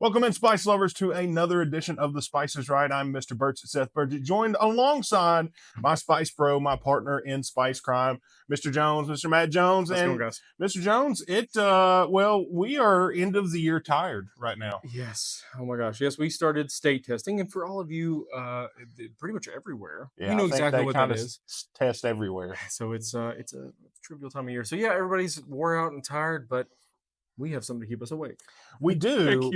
Welcome in, Spice Lovers, to another edition of The Spice is Right. I'm Mr. Burchett, Seth Burchett, joined alongside my Spice Bro, my partner in Spice Crime, Mr. Jones, Mr. Matt Jones. How's it going, and guys? Mr. Jones, we are end of the year tired right now. Yes. Oh my gosh. Yes, we started state testing, and for all of you, pretty much everywhere, you know exactly what that is. Test everywhere. So it's a trivial time of year. So yeah, everybody's wore out and tired, but we have something to keep us awake. We do,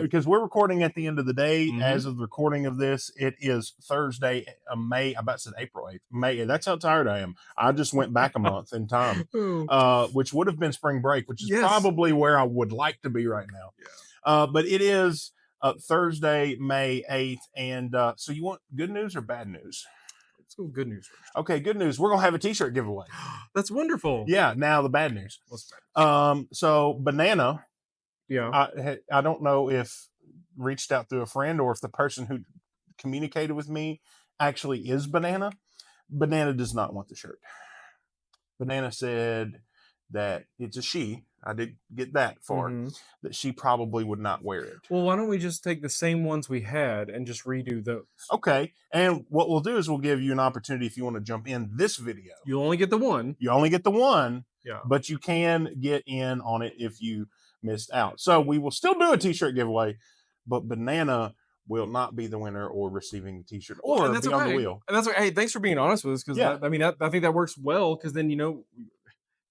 because we're recording at the end of the day. Mhm. As of the recording of this, it is Thursday, May. I about said April 8th. May. That's how tired I am. I just went back a month in time, which would have been spring break, which is probably where I would like to be right now. Yeah. But it is Thursday, May 8th. And so you want good news or bad news? Let's go good news first. Okay, good news. We're going to have a t-shirt giveaway. That's wonderful. Yeah, now the bad news. What's bad? So Banana, yeah, I don't know if reached out through a friend or if the person who communicated with me actually is Banana. Banana does not want the shirt. Banana said that it's a she. I did get that for that she probably would not wear it. Well, why don't we just take the same ones we had and just redo those? Okay. And what we'll do is we'll give you an opportunity if you want to jump in this video. You only get the one. You only get the one. Yeah. But you can get in on it if you missed out. So we will still do a t-shirt giveaway, but Banana will not be the winner or receiving the t-shirt or be on the wheel. And that's okay. Hey, thanks for being honest with us, because I think that works well, because then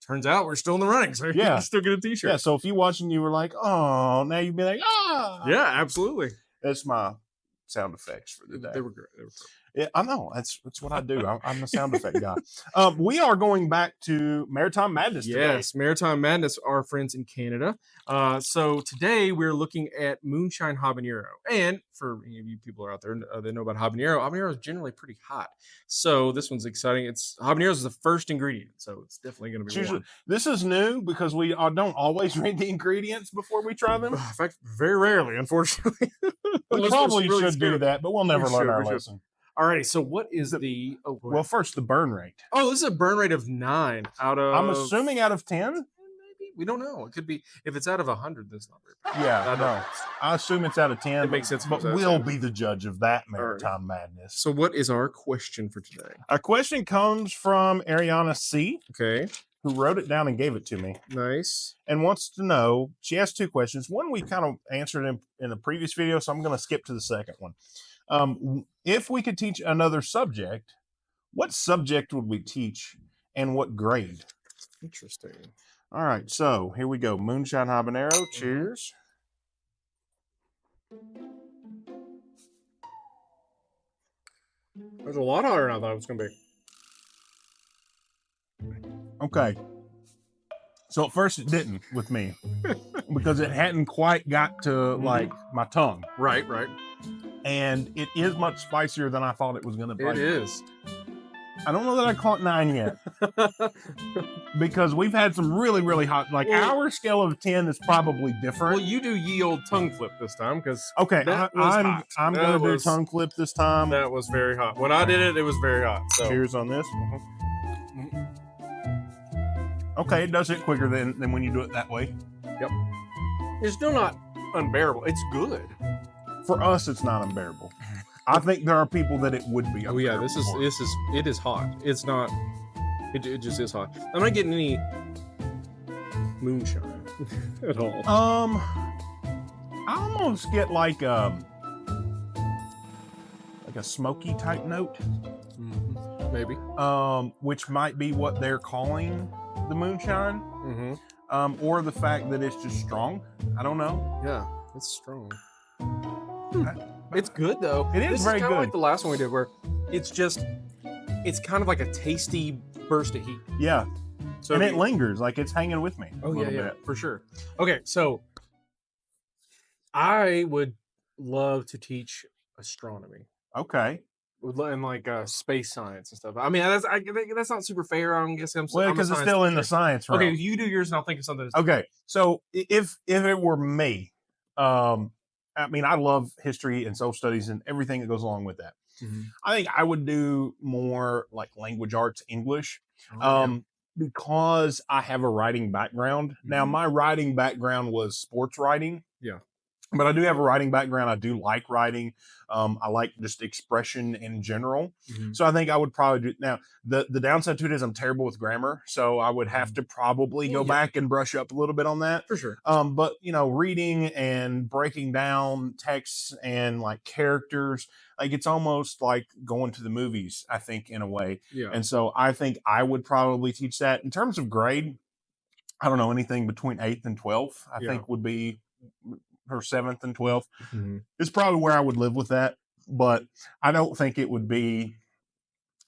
turns out we're still in the running, so you can still get a t-shirt. Yeah, so if you watching, you were like, oh, now you'd be like, ah. Yeah, absolutely. That's my sound effects for the day. They were great. They were great. Yeah, I know. That's what I do. I'm the sound effect guy. We are going back to Maritime Madness today. Yes, Maritime Madness, our friends in Canada. So today we're looking at Moonshine Habanero. And for any of you people are out there that know about habanero, habanero is generally pretty hot. So this one's exciting. Habanero is the first ingredient, so it's definitely going to be warm. This is new because we don't always read the ingredients before we try them. In fact, very rarely, unfortunately. We probably should do that, but we'll never learn our lesson. Alrighty, so what is well, first, the burn rate. Oh, this is a burn rate of 9 out of... I'm assuming out of 10? Maybe. We don't know. It could be... If it's out of 100, that's not very... Yeah, no. I assume it's out of 10. It makes sense. But we'll be the judge of that Maritime Madness. So what is our question for today? Our question comes from Ariana C. Okay. Who wrote it down and gave it to me. Nice. And wants to know... She has 2 questions. One we kind of answered in a previous video, so I'm going to skip to the second one. If we could teach another subject, what subject would we teach and what grade? Interesting. All right, so here we go. Moonshine Habanero. Cheers. It was a lot hotter than I thought it was going to be. Okay. So at first it didn't with me because it hadn't quite got to like my tongue. Right. And it is much spicier than I thought it was going to be. It is. I don't know that I caught 9 yet because we've had some really, really hot, our scale of 10 is probably different. Well, you do ye old tongue flip this time because I'm going to do tongue flip this time. That was very hot. When I did it, it was very hot. So. Cheers on this. Okay, it does hit quicker than when you do it that way. Yep. It's still not unbearable. It's good. For us, it's not unbearable. I think there are people that it would be. Oh yeah, it is hot. It's not. It just is hot. I'm not getting any moonshine at all. I almost get like a smoky type note. Maybe. Which might be what they're calling the moonshine. Or the fact that it's just strong. I don't know. Yeah, it's strong. It's good though. It is very good. Like the last one we did, where it's kind of like a tasty burst of heat. Yeah. So it lingers, like it's hanging with me. Oh yeah, for sure. Okay, so I would love to teach astronomy. Okay. And like space science and stuff. I mean, that's not super fair. I guess because it's still in the science realm. Okay, you do yours, and I'll think of something. Okay, so if it were me, I mean, I love history and social studies and everything that goes along with that. I think I would do more like language arts, English, because I have a writing background. Now, my writing background was sports writing. Yeah. but I do have a writing background. I do like writing. I like just expression in general. Mhm. So I think I would probably do now. The downside to it is I'm terrible with grammar, so I would have to probably Well, go yeah. back and brush up a little bit on that. For sure. But reading and breaking down texts and like characters, like it's almost like going to the movies, I think, in a way. Yeah. And so I think I would probably teach that. In terms of grade, I don't know, anything between 8th and 12th, I Yeah. think would be her 7th and 12th. Mhm. Is probably where I would live with that. But I don't think it would be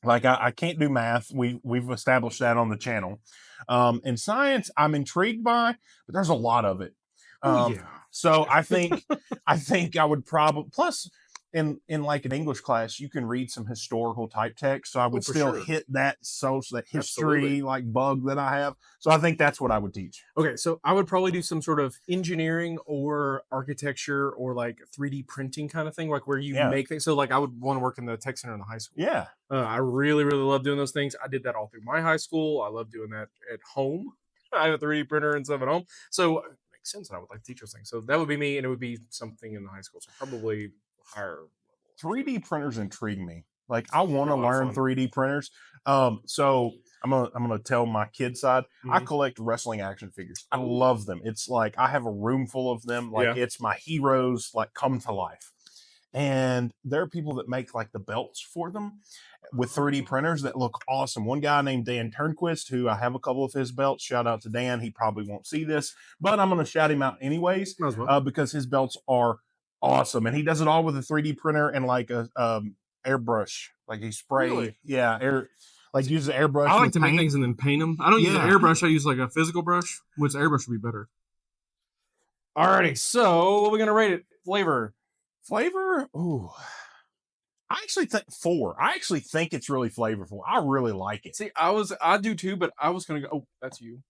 like I can't do math. We've established that on the channel. And science, I'm intrigued by, but there's a lot of it. Oh, yeah. So I think I would probably plus in like an English class, you can read some historical type text. So I would for still sure. hit that that history Absolutely. like bug that I have. So I think that's what I would teach. Okay, so I would probably do some sort of engineering or architecture or like 3D printing kind of thing, like where you Yeah. make things. So like I would want to work in the tech center in the high school. Yeah. I really, really love doing those things. I did that all through my high school. I love doing that at home. I have a 3D printer and stuff at home. So it makes sense that I would like to teach those things. So that would be me, and it would be something in the high school. So probably higher level. 3D printers intrigue me. Like I want to They're a lot of learn fun. 3D printers. So I'm gonna tell my kid side. I Mhm. collect wrestling action figures. I Oh. love them. It's like I have a room full of them. Like Yeah. it's my heroes like come to life. And there are people that make like the belts for them with 3D printers that look awesome. One guy named Dan Turnquist, who I have a couple of his belts. Shout out to Dan. He probably won't see this, but I'm gonna shout him out anyways Might as well. because his belts are awesome, and he does it all with a 3D printer and like a airbrush. Like he spray, Really? yeah, like uses an airbrush. I like with to make paint. things and then paint them. I don't use an Yeah. airbrush. I use like a physical brush, which airbrush would be better. Alrighty, so what are we gonna rate it? Flavor. Flavor. Ooh, I actually think 4. I actually think it's really flavorful. I really like it. See, I do too, but I was gonna go. Oh, that's you.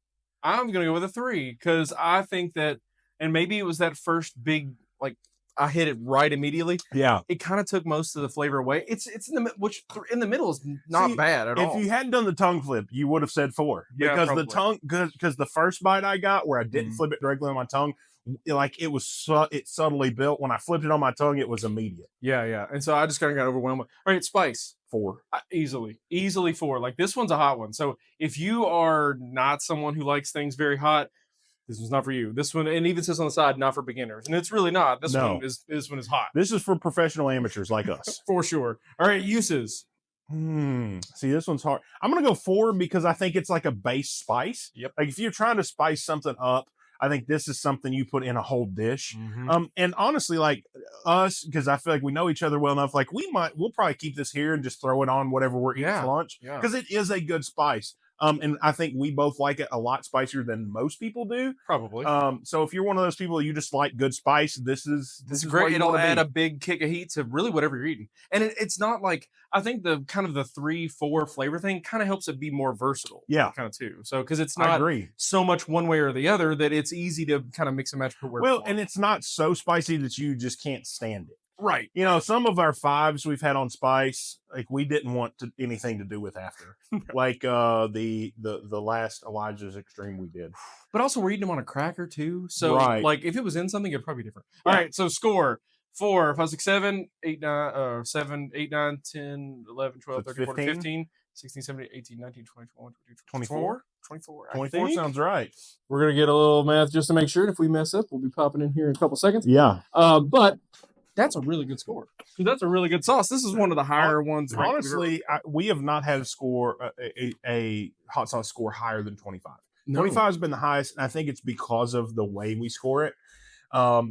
I'm gonna go with a 3 because I think that, and maybe it was that first big like I hit it right immediately. Yeah. It kind of took most of the flavor away. It's in the which in the middle is not See, bad at all. If you hadn't done the tongue flip, you would have said 4 Yeah, because probably. the tongue because the first bite I got where I didn't Mhm. flip it directly on my tongue, like it was it subtly built. When I flipped it on my tongue, it was immediate. Yeah, and so I just kind of got overwhelmed. All right, spice. 4. Easily 4. Like this one's a hot one. So if you are not someone who likes things very hot, this one's not for you. This one, and even says on the side, not for beginners, and it's really not. This No. one is hot This is for professional amateurs like us. for sure. All right, uses. See, this one's hard. I'm gonna go 4 because I think it's like a base spice. Yep. Like if you're trying to spice something up, I think this is something you put in a whole dish. And honestly, like us, because I feel like we know each other well enough, like we'll probably keep this here and just throw it on whatever we're eating Yeah, for lunch. yeah. Because it is a good spice. And I think we both like it a lot spicier than most people do. Probably. So if you're one of those people you just like good spice, this is It's where great. you It'll wanna add be. a big kick of heat to really whatever you're eating. And it's not like I think the kind of the 3-4 flavor thing kind of helps it be more versatile. Yeah. Kind of too. So because it's I not agree. so much one way or the other that it's easy to kind of mix and match. Well, and it's not so spicy that you just can't stand it. right. Some of our 5s we've had on spice, like we didn't want anything to do with after. Like the last Elijah's Extreme we did. But also we're eating them on a cracker too. So Right. like if it was in something, it'd probably be different. All Yeah. right. So score 4, 5, 6, 7, 8, 9, 7, 8, 9, 10, 11, 12, So it's 13, 14, 15? 15, 16, 17, 18, 19, 20, 21, 22, 24? 24. 24 sounds right. We're going to get a little math just to make sure. And if we mess up, we'll be popping in here in a couple seconds. Yeah. But that's a really good score. That's a really good sauce. This is one of the higher ones. ranked we've ever- Honestly, we have not had a score, a hot sauce score higher than 25. No. 25 has been the highest, and I think it's because of the way we score it.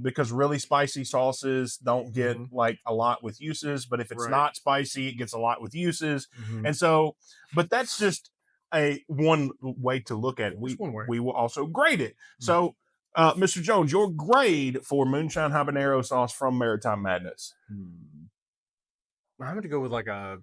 Because really spicy sauces don't get Mhm. like a lot with uses, but if it's Right. not spicy, it gets a lot with uses. Mhm. And so, but that's just a one way to look at it. Just one way. We will also grade it. So, Mr. Jones, your grade for Moonshine Habanero sauce from Maritime Madness. I'm going to go with like a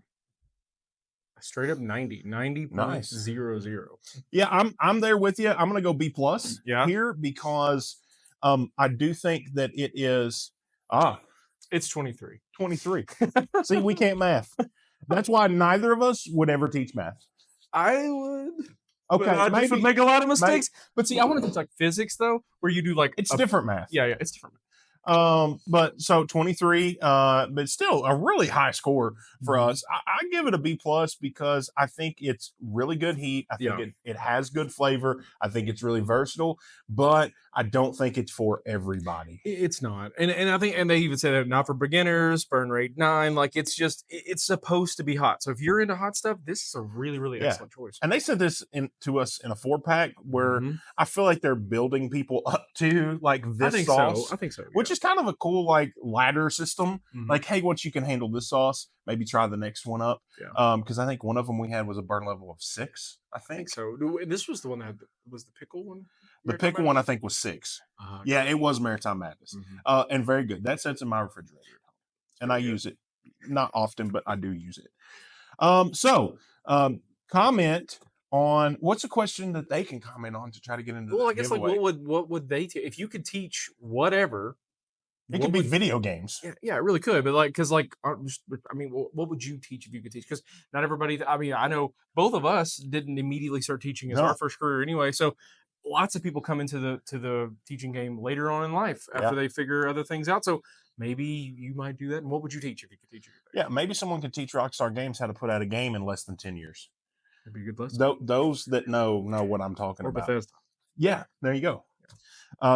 straight up 90, 90.00. Yeah, I'm there with you. I'm gonna go B plus Yeah. here because I do think that it is It's 23. 23. See, we can't math. That's why neither of us would ever teach math. I would. Okay, But I just would maybe make a lot of mistakes. But see, I want to teach like physics though, where you do like it's a- different math. Yeah, it's different. But so 23, but still a really high score for Mhm. us. I give it a B plus because I think it's really good heat. I think Yeah. it has good flavor. I think it's really versatile, but I don't think it's for everybody. It's not, and I think, and they even say that not for beginners, burn rate 9. Like it's just, it's supposed to be hot. So if you're into hot stuff, this is a really, really Yeah. excellent choice. And they said this to us in a 4-pack where Mhm. I feel like they're building people up to like I this think so. sauce, I think so. which Yeah. is kind of a cool like ladder system. Mhm. Like, hey, once you can handle this sauce, maybe try the next one up. Yeah. Because I think one of them we had was a burn level of 6. I I think think so. This was the one that was the pickle one. the Maritime pickle one I Madness? think was 6. Uh, Yeah, it was Maritime Madness, Mhm. and very good. That sits in my refrigerator at home, and I Very good. use it not often, but I do use it. So comment on what's a question that they can comment on to try to get into Well, the I guess like giveaway. what would they if you could teach whatever? It could What be would video games. yeah, it really could, but like, because like, I mean, what would you teach if you could teach? Because not everybody. I mean, I know both of us didn't immediately start teaching as our No, first career anyway. So lots of people come into the teaching game later on in life yeah, after they figure other things out. So maybe you might do that. And what would you teach if you could teach anything? yeah. Maybe someone could teach Rockstar Games how to put out a game in less than 10 years. It'd be a good lesson. Those that know what I'm talking Or about. Bethesda. Yeah, there you go.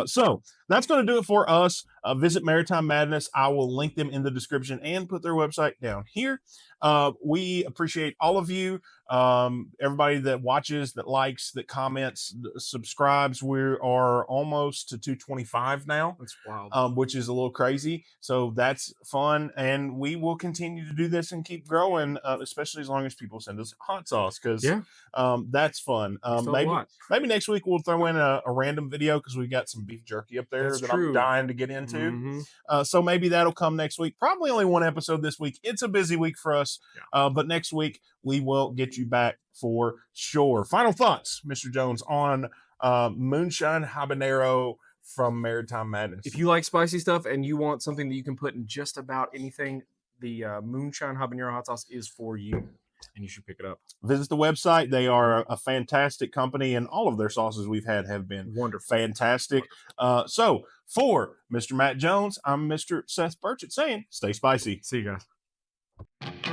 So that's going to do it for us. Visit Maritime Madness. I will link them in the description and put their website down here. We appreciate all of you, everybody that watches, that likes, that comments, subscribes. We are almost to 225 now. That's wild. Which is a little crazy. So that's fun. And we will continue to do this and keep growing, especially as long as people send us hot sauce because Yeah, that's fun. still a lot. Maybe next week we'll throw in a random video because we've got some beef jerky up there That's that I'm true. dying to get into. Mhm. So maybe that'll come next week. Probably only one episode this week. It's a busy week for us. Yeah. But next week we will get you back for sure. Final thoughts, Mr. Jones, on Moonshine Habanero from Maritime Madness. If you like spicy stuff and you want something that you can put in just about anything, the Moonshine Habanero hot sauce is for you, and you should pick it up. Visit the website. They are a fantastic company, and all of their sauces we've had have been Wonderful. fantastic. So for Mr. Matt Jones, I'm Mr. Seth Burchett saying, stay spicy. See you guys.